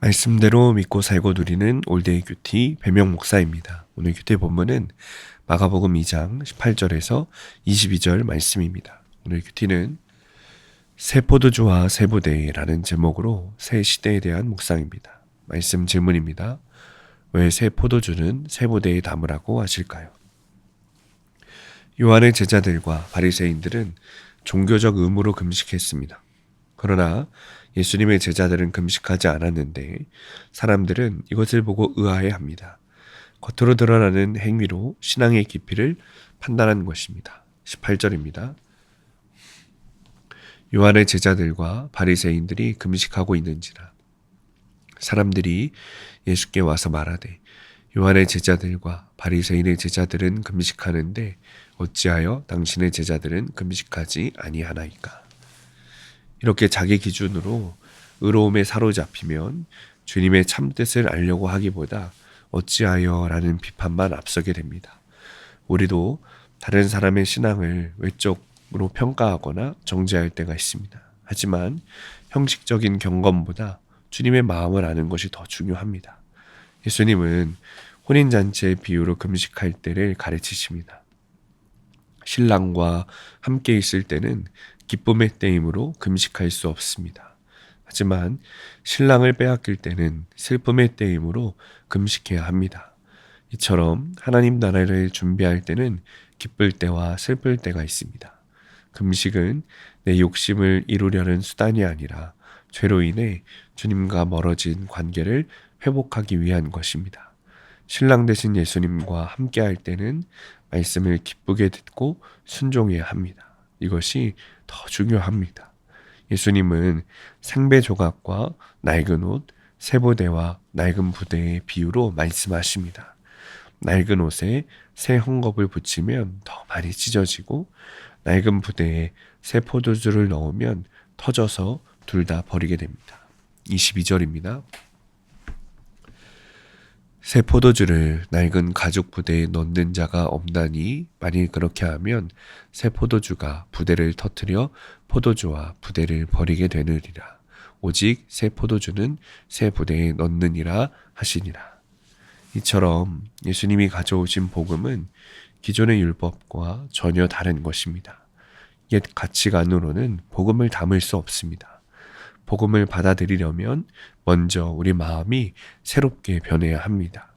말씀대로 믿고 살고 누리는 올데이 큐티 배명 목사입니다. 오늘 큐티 본문은 마가복음 2장 18절에서 22절 말씀입니다. 오늘 큐티는 새 포도주와 새 부대라는 제목으로 새 시대에 대한 묵상입니다. 말씀 질문입니다. 왜 새 포도주는 새 부대에 담으라고 하실까요? 요한의 제자들과 바리새인들은 종교적 의무로 금식했습니다. 그러나 예수님의 제자들은 금식하지 않았는데 사람들은 이것을 보고 의아해합니다. 겉으로 드러나는 행위로 신앙의 깊이를 판단한 것입니다. 18절입니다. 요한의 제자들과 바리새인들이 금식하고 있는지라 사람들이 예수께 와서 말하되 요한의 제자들과 바리새인의 제자들은 금식하는데 어찌하여 당신의 제자들은 금식하지 아니하나이까? 이렇게 자기 기준으로 의로움에 사로잡히면 주님의 참뜻을 알려고 하기보다 어찌하여 라는 비판만 앞서게 됩니다. 우리도 다른 사람의 신앙을 외적으로 평가하거나 정죄할 때가 있습니다. 하지만 형식적인 경건보다 주님의 마음을 아는 것이 더 중요합니다. 예수님은 혼인잔치의 비유로 금식할 때를 가르치십니다. 신랑과 함께 있을 때는 기쁨의 때이므로 금식할 수 없습니다. 하지만 신랑을 빼앗길 때는 슬픔의 때이므로 금식해야 합니다. 이처럼 하나님 나라를 준비할 때는 기쁠 때와 슬플 때가 있습니다. 금식은 내 욕심을 이루려는 수단이 아니라 죄로 인해 주님과 멀어진 관계를 회복하기 위한 것입니다. 신랑 되신 예수님과 함께 할 때는 말씀을 기쁘게 듣고 순종해야 합니다. 이것이 더 중요합니다. 예수님은 생배 조각과 낡은 옷, 새 부대와 낡은 부대의 비유로 말씀하십니다. 낡은 옷에 새 헝겊을 붙이면 더 많이 찢어지고 낡은 부대에 새 포도주를 넣으면 터져서 둘 다 버리게 됩니다. 22절입니다. 새 포도주를 낡은 가죽 부대에 넣는 자가 없나니 만일 그렇게 하면 새 포도주가 부대를 터뜨려 포도주와 부대를 버리게 되느니라. 오직 새 포도주는 새 부대에 넣느니라 하시니라. 이처럼 예수님이 가져오신 복음은 기존의 율법과 전혀 다른 것입니다. 옛 가치관으로는 복음을 담을 수 없습니다. 복음을 받아들이려면 먼저 우리 마음이 새롭게 변해야 합니다.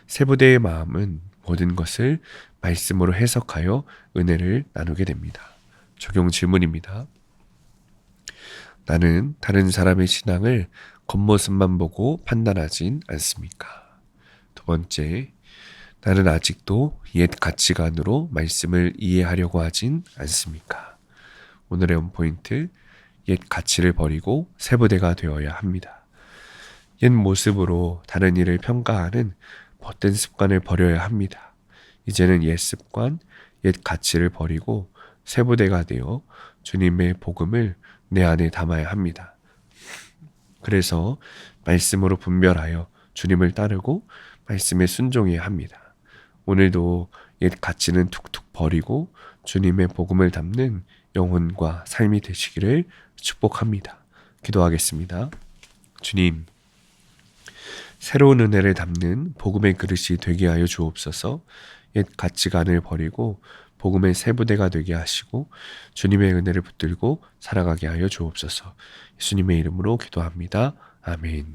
새 부대의 마음은 모든 것을 말씀으로 해석하여 은혜를 나누게 됩니다. 적용 질문입니다. 나는 다른 사람의 신앙을 겉모습만 보고 판단하진 않습니까? 두 번째, 나는 아직도 옛 가치관으로 말씀을 이해하려고 하진 않습니까? 오늘의 원포인트, 옛 가치를 버리고 새 부대가 되어야 합니다. 옛 모습으로 다른 일을 평가하는 못된 습관을 버려야 합니다. 이제는 옛 습관, 옛 가치를 버리고 새 부대가 되어 주님의 복음을 내 안에 담아야 합니다. 그래서 말씀으로 분별하여 주님을 따르고 말씀에 순종해야 합니다. 오늘도 옛 가치는 툭툭 버리고 주님의 복음을 담는 영혼과 삶이 되시기를 축복합니다. 기도하겠습니다. 주님, 새로운 은혜를 담는 복음의 그릇이 되게 하여 주옵소서. 옛 가치관을 버리고 복음의 새 부대가 되게 하시고 주님의 은혜를 붙들고 살아가게 하여 주옵소서. 예수님의 이름으로 기도합니다. 아멘.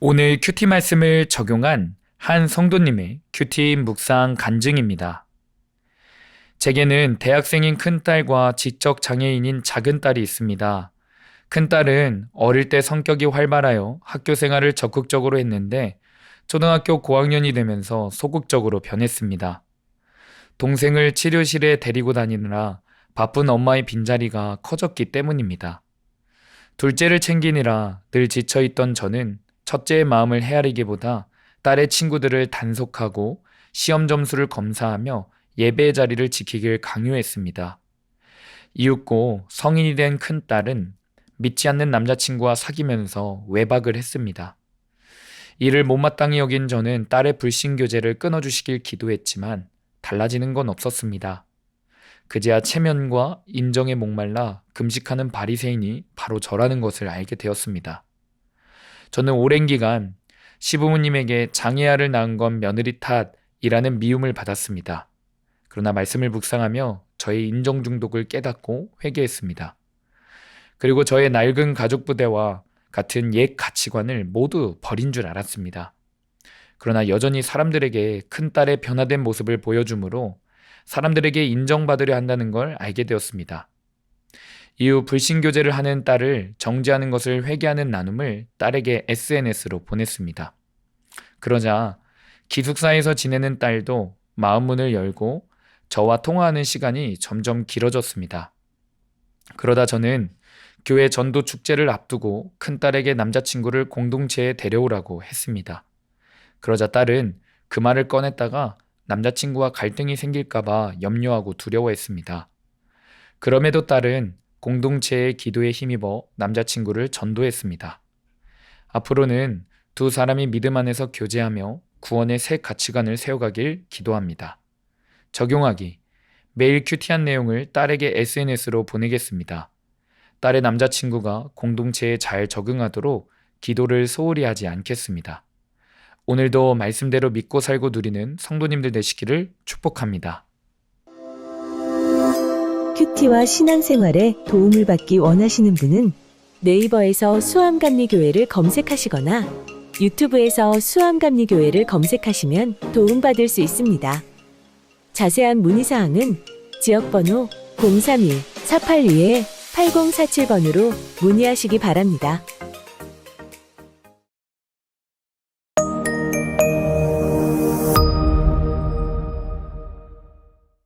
오늘 큐티 말씀을 적용한 한 성도님의 큐티 묵상 간증입니다. 제게는 대학생인 큰딸과 지적 장애인인 작은 딸이 있습니다. 큰딸은 어릴 때 성격이 활발하여 학교 생활을 적극적으로 했는데 초등학교 고학년이 되면서 소극적으로 변했습니다. 동생을 치료실에 데리고 다니느라 바쁜 엄마의 빈자리가 커졌기 때문입니다. 둘째를 챙기느라 늘 지쳐있던 저는 첫째의 마음을 헤아리기보다 딸의 친구들을 단속하고 시험 점수를 검사하며 예배의 자리를 지키길 강요했습니다. 이윽고 성인이 된 큰딸은 믿지 않는 남자친구와 사귀면서 외박을 했습니다. 이를 못마땅히 여긴 저는 딸의 불신교제를 끊어주시길 기도했지만 달라지는 건 없었습니다. 그제야 체면과 인정에 목말라 금식하는 바리새인이 바로 저라는 것을 알게 되었습니다. 저는 오랜 기간 시부모님에게 장애아를 낳은 건 며느리 탓이라는 미움을 받았습니다. 그러나 말씀을 묵상하며 저의 인정 중독을 깨닫고 회개했습니다. 그리고 저의 낡은 가족 부대와 같은 옛 가치관을 모두 버린 줄 알았습니다. 그러나 여전히 사람들에게 큰딸의 변화된 모습을 보여주므로 사람들에게 인정받으려 한다는 걸 알게 되었습니다. 이후 불신교제를 하는 딸을 정죄하는 것을 회개하는 나눔을 딸에게 SNS로 보냈습니다. 그러자 기숙사에서 지내는 딸도 마음 문을 열고 저와 통화하는 시간이 점점 길어졌습니다. 그러다 저는 교회 전도 축제를 앞두고 큰딸에게 남자친구를 공동체에 데려오라고 했습니다. 그러자 딸은 그 말을 꺼냈다가 남자친구와 갈등이 생길까봐 염려하고 두려워했습니다. 그럼에도 딸은 공동체의 기도에 힘입어 남자친구를 전도했습니다. 앞으로는 두 사람이 믿음 안에서 교제하며 구원의 새 가치관을 세워가길 기도합니다. 적용하기. 매일 큐티한 내용을 딸에게 SNS로 보내겠습니다. 딸의 남자친구가 공동체에 잘 적응하도록 기도를 소홀히 하지 않겠습니다. 오늘도 말씀대로 믿고 살고 누리는 성도님들 되시기를 축복합니다. 큐티와 신앙생활에 도움을 받기 원하시는 분은 네이버에서 수암감리교회를 검색하시거나 유튜브에서 수암감리교회를 검색하시면 도움받을 수 있습니다. 자세한 문의사항은 지역번호 031-482-8047번으로 문의하시기 바랍니다.